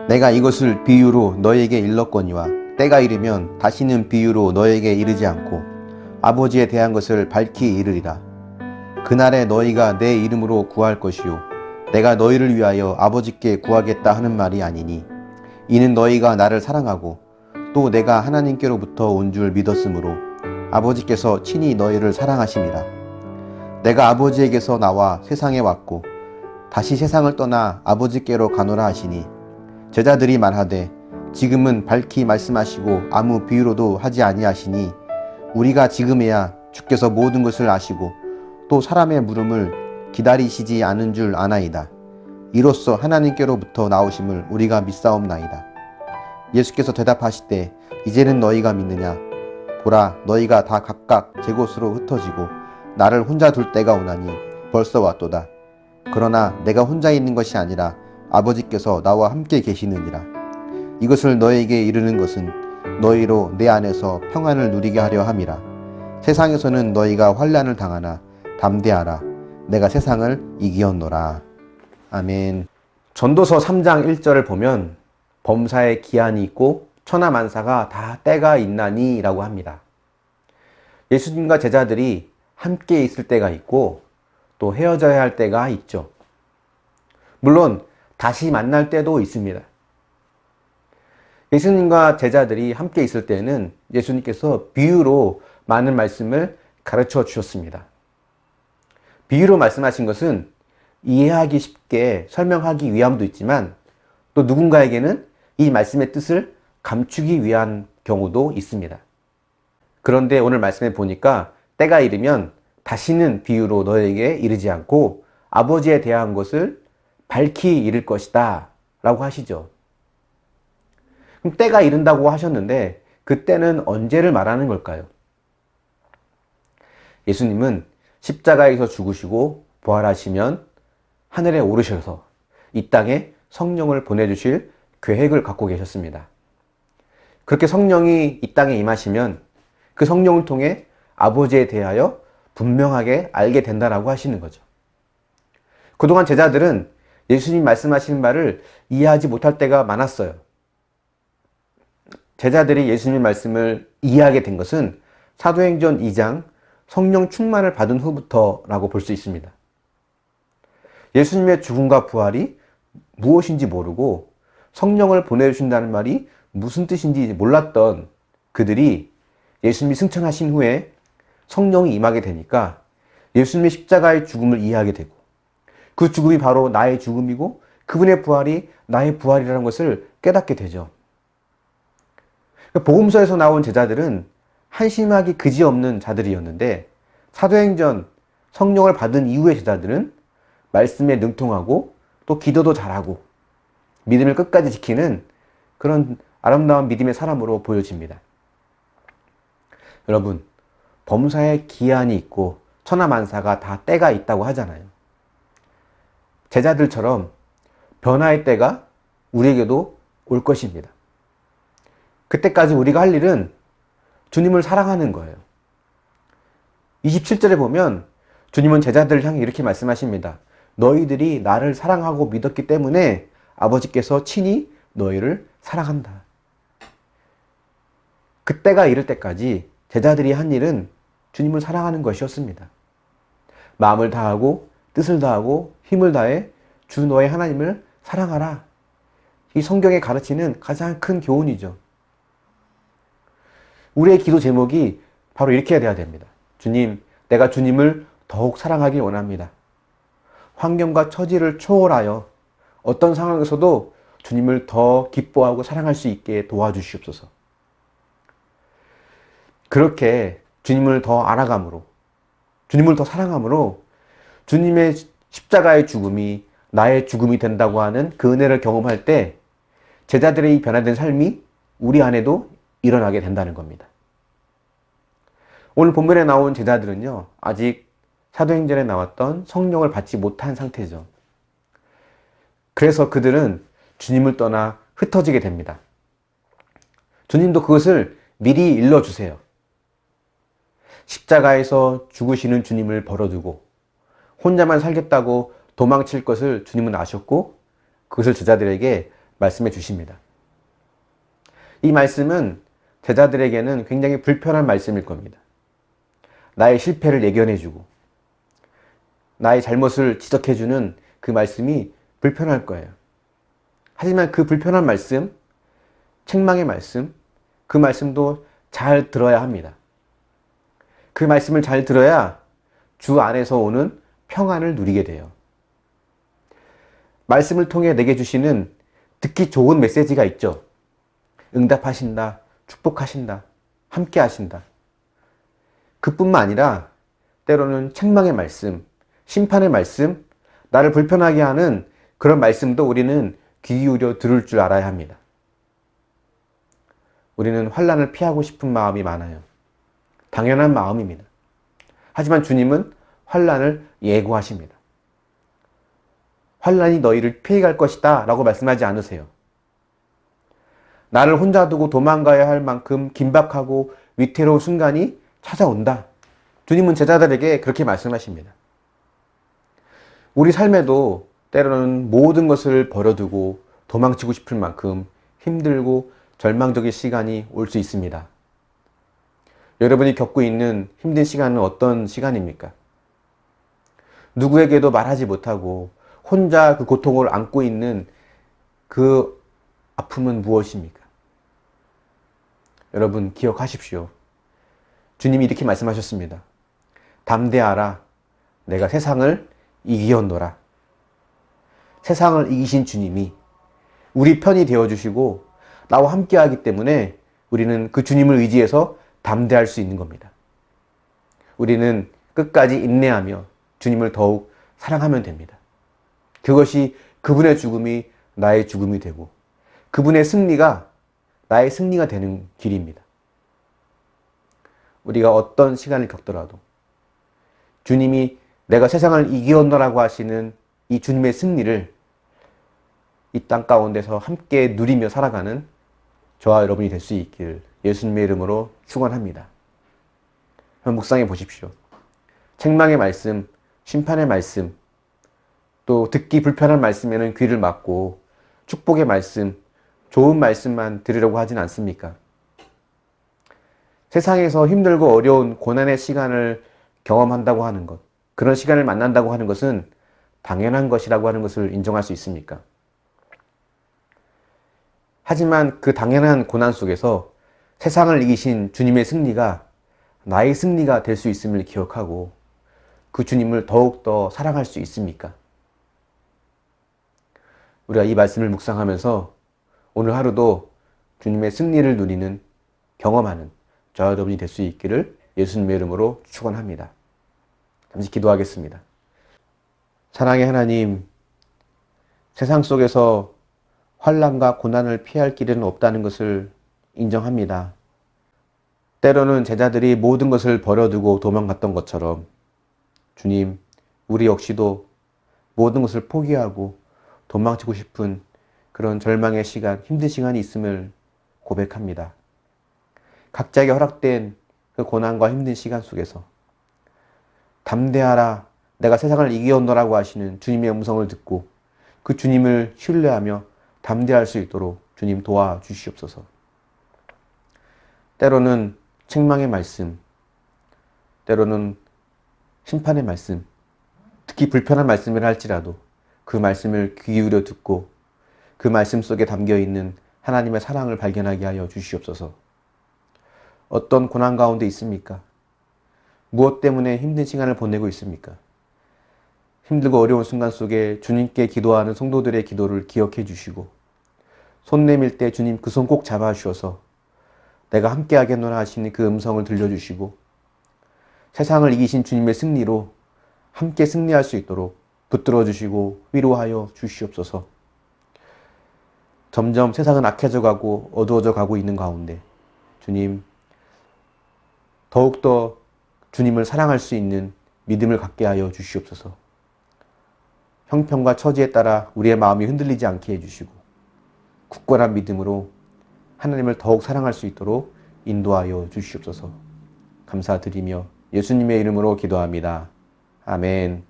내가 이것을 비유로 너에게 일렀거니와 때가 이르면 다시는 비유로 너에게 이르지 않고 아버지에 대한 것을 밝히 이르리라. 그날에 너희가 내 이름으로 구할 것이요 내가 너희를 위하여 아버지께 구하겠다 하는 말이 아니니 이는 너희가 나를 사랑하고 또 내가 하나님께로부터 온 줄 믿었으므로 아버지께서 친히 너희를 사랑하심이라. 내가 아버지에게서 나와 세상에 왔고 다시 세상을 떠나 아버지께로 가노라 하시니 제자들이 말하되 지금은 밝히 말씀하시고 아무 비유로도 하지 아니하시니 우리가 지금에야 주께서 모든 것을 아시고 또 사람의 물음을 기다리시지 않은 줄 아나이다. 이로써 하나님께로부터 나오심을 우리가 믿사옵나이다. 예수께서 대답하시되 이제는 너희가 믿느냐? 보라, 너희가 다 각각 제 곳으로 흩어지고 나를 혼자 둘 때가 오나니 벌써 왔도다. 그러나 내가 혼자 있는 것이 아니라 아버지께서 나와 함께 계시느니라. 이것을 너희에게 이르는 것은 너희로 내 안에서 평안을 누리게 하려 함이라. 세상에서는 너희가 환난을 당하나 담대하라. 내가 세상을 이기었노라. 아멘. 전도서 3장 1절을 보면 범사에 기한이 있고 천하만사가 다 때가 있나니 라고 합니다. 예수님과 제자들이 함께 있을 때가 있고 또 헤어져야 할 때가 있죠. 물론 다시 만날 때도 있습니다. 예수님과 제자들이 함께 있을 때는 예수님께서 비유로 많은 말씀을 가르쳐 주셨습니다. 비유로 말씀하신 것은 이해하기 쉽게 설명하기 위함도 있지만 또 누군가에게는 이 말씀의 뜻을 감추기 위한 경우도 있습니다. 그런데 오늘 말씀에 보니까 때가 이르면 다시는 비유로 너에게 이르지 않고 아버지에 대한 것을 밝히 이를 것이다 라고 하시죠. 그럼 때가 이른다고 하셨는데 그 때는 언제를 말하는 걸까요? 예수님은 십자가에서 죽으시고 부활하시면 하늘에 오르셔서 이 땅에 성령을 보내주실 계획을 갖고 계셨습니다. 그렇게 성령이 이 땅에 임하시면 그 성령을 통해 아버지에 대하여 분명하게 알게 된다라고 하시는 거죠. 그동안 제자들은 예수님 말씀하시는 말을 이해하지 못할 때가 많았어요. 제자들이 예수님 말씀을 이해하게 된 것은 사도행전 2장 성령 충만을 받은 후부터라고 볼 수 있습니다. 예수님의 죽음과 부활이 무엇인지 모르고 성령을 보내주신다는 말이 무슨 뜻인지 몰랐던 그들이 예수님이 승천하신 후에 성령이 임하게 되니까 예수님의 십자가의 죽음을 이해하게 되고 그 죽음이 바로 나의 죽음이고 그분의 부활이 나의 부활이라는 것을 깨닫게 되죠. 복음서에서 나온 제자들은 한심하기 그지없는 자들이었는데 사도행전 성령을 받은 이후의 제자들은 말씀에 능통하고 또 기도도 잘하고 믿음을 끝까지 지키는 그런 아름다운 믿음의 사람으로 보여집니다. 여러분, 범사에 기한이 있고 천하만사가 다 때가 있다고 하잖아요. 제자들처럼 변화의 때가 우리에게도 올 것입니다. 그때까지 우리가 할 일은 주님을 사랑하는 거예요. 27절에 보면 주님은 제자들을 향해 이렇게 말씀하십니다. 너희들이 나를 사랑하고 믿었기 때문에 아버지께서 친히 너희를 사랑한다. 그때가 이를 때까지 제자들이 한 일은 주님을 사랑하는 것이었습니다. 마음을 다하고 뜻을 다하고 힘을 다해 주 너의 하나님을 사랑하라. 이 성경에 가르치는 가장 큰 교훈이죠. 우리의 기도 제목이 바로 이렇게 돼야 됩니다. 주님, 내가 주님을 더욱 사랑하길 원합니다. 환경과 처지를 초월하여 어떤 상황에서도 주님을 더 기뻐하고 사랑할 수 있게 도와주시옵소서. 그렇게 주님을 더 알아감으로, 주님을 더 사랑함으로 주님의 십자가의 죽음이 나의 죽음이 된다고 하는 그 은혜를 경험할 때 제자들의 이 변화된 삶이 우리 안에도 일어나게 된다는 겁니다. 오늘 본문에 나온 제자들은요, 아직 사도행전에 나왔던 성령을 받지 못한 상태죠. 그래서 그들은 주님을 떠나 흩어지게 됩니다. 주님도 그것을 미리 일러주세요. 십자가에서 죽으시는 주님을 벌어두고 혼자만 살겠다고 도망칠 것을 주님은 아셨고 그것을 제자들에게 말씀해 주십니다. 이 말씀은 제자들에게는 굉장히 불편한 말씀일 겁니다. 나의 실패를 예견해주고 나의 잘못을 지적해주는 그 말씀이 불편할 거예요. 하지만 그 불편한 말씀, 책망의 말씀, 그 말씀도 잘 들어야 합니다. 그 말씀을 잘 들어야 주 안에서 오는 평안을 누리게 돼요. 말씀을 통해 내게 주시는 듣기 좋은 메시지가 있죠. 응답하신다, 축복하신다, 함께 하신다. 그뿐만 아니라 때로는 책망의 말씀, 심판의 말씀, 나를 불편하게 하는 그런 말씀도 우리는 귀 기울여 들을 줄 알아야 합니다. 우리는 환난을 피하고 싶은 마음이 많아요. 당연한 마음입니다. 하지만 주님은 환난을 예고하십니다. 환난이 너희를 피해갈 것이다 라고 말씀하지 않으세요. 나를 혼자 두고 도망가야 할 만큼 긴박하고 위태로운 순간이 찾아온다. 주님은 제자들에게 그렇게 말씀하십니다. 우리 삶에도 때로는 모든 것을 버려두고 도망치고 싶을 만큼 힘들고 절망적인 시간이 올 수 있습니다. 여러분이 겪고 있는 힘든 시간은 어떤 시간입니까? 누구에게도 말하지 못하고 혼자 그 고통을 안고 있는 그 아픔은 무엇입니까? 여러분 기억하십시오. 주님이 이렇게 말씀하셨습니다. 담대하라. 내가 세상을 이기었노라. 세상을 이기신 주님이 우리 편이 되어주시고 나와 함께하기 때문에 우리는 그 주님을 의지해서 담대할 수 있는 겁니다. 우리는 끝까지 인내하며 주님을 더욱 사랑하면 됩니다. 그것이 그분의 죽음이 나의 죽음이 되고 그분의 승리가 나의 승리가 되는 길입니다. 우리가 어떤 시간을 겪더라도 주님이 내가 세상을 이기었노라고 하시는 이 주님의 승리를 이 땅 가운데서 함께 누리며 살아가는 저와 여러분이 될 수 있기를 예수님의 이름으로 축원합니다. 한번 묵상해 보십시오. 책망의 말씀, 심판의 말씀, 또 듣기 불편한 말씀에는 귀를 막고 축복의 말씀, 좋은 말씀만 들으려고 하진 않습니까? 세상에서 힘들고 어려운 고난의 시간을 경험한다고 하는 것, 그런 시간을 만난다고 하는 것은 당연한 것이라고 하는 것을 인정할 수 있습니까? 하지만 그 당연한 고난 속에서 세상을 이기신 주님의 승리가 나의 승리가 될 수 있음을 기억하고 그 주님을 더욱더 사랑할 수 있습니까? 우리가 이 말씀을 묵상하면서 오늘 하루도 주님의 승리를 누리는, 경험하는 저와 여러분이 될 수 있기를 예수님의 이름으로 축원합니다. 잠시 기도하겠습니다. 사랑의 하나님, 세상 속에서 환난과 고난을 피할 길은 없다는 것을 인정합니다. 때로는 제자들이 모든 것을 버려두고 도망갔던 것처럼 주님, 우리 역시도 모든 것을 포기하고 도망치고 싶은 그런 절망의 시간, 힘든 시간이 있음을 고백합니다. 각자에게 허락된 그 고난과 힘든 시간 속에서 담대하라, 내가 세상을 이기었노라고 하시는 주님의 음성을 듣고 그 주님을 신뢰하며 담대할 수 있도록 주님 도와주시옵소서. 때로는 책망의 말씀, 때로는 심판의 말씀, 특히 불편한 말씀을 할지라도 그 말씀을 귀 기울여 듣고 그 말씀 속에 담겨있는 하나님의 사랑을 발견하게 하여 주시옵소서. 어떤 고난 가운데 있습니까? 무엇 때문에 힘든 시간을 보내고 있습니까? 힘들고 어려운 순간 속에 주님께 기도하는 성도들의 기도를 기억해 주시고 손 내밀 때 주님 그 손 꼭 잡아주셔서 내가 함께 하겠노라 하시는 그 음성을 들려주시고 세상을 이기신 주님의 승리로 함께 승리할 수 있도록 붙들어 주시고 위로하여 주시옵소서. 점점 세상은 악해져 가고 어두워져 가고 있는 가운데 주님 더욱더 주님을 사랑할 수 있는 믿음을 갖게 하여 주시옵소서. 형편과 처지에 따라 우리의 마음이 흔들리지 않게 해주시고 굳건한 믿음으로 하나님을 더욱 사랑할 수 있도록 인도하여 주시옵소서. 감사드리며 예수님의 이름으로 기도합니다. 아멘.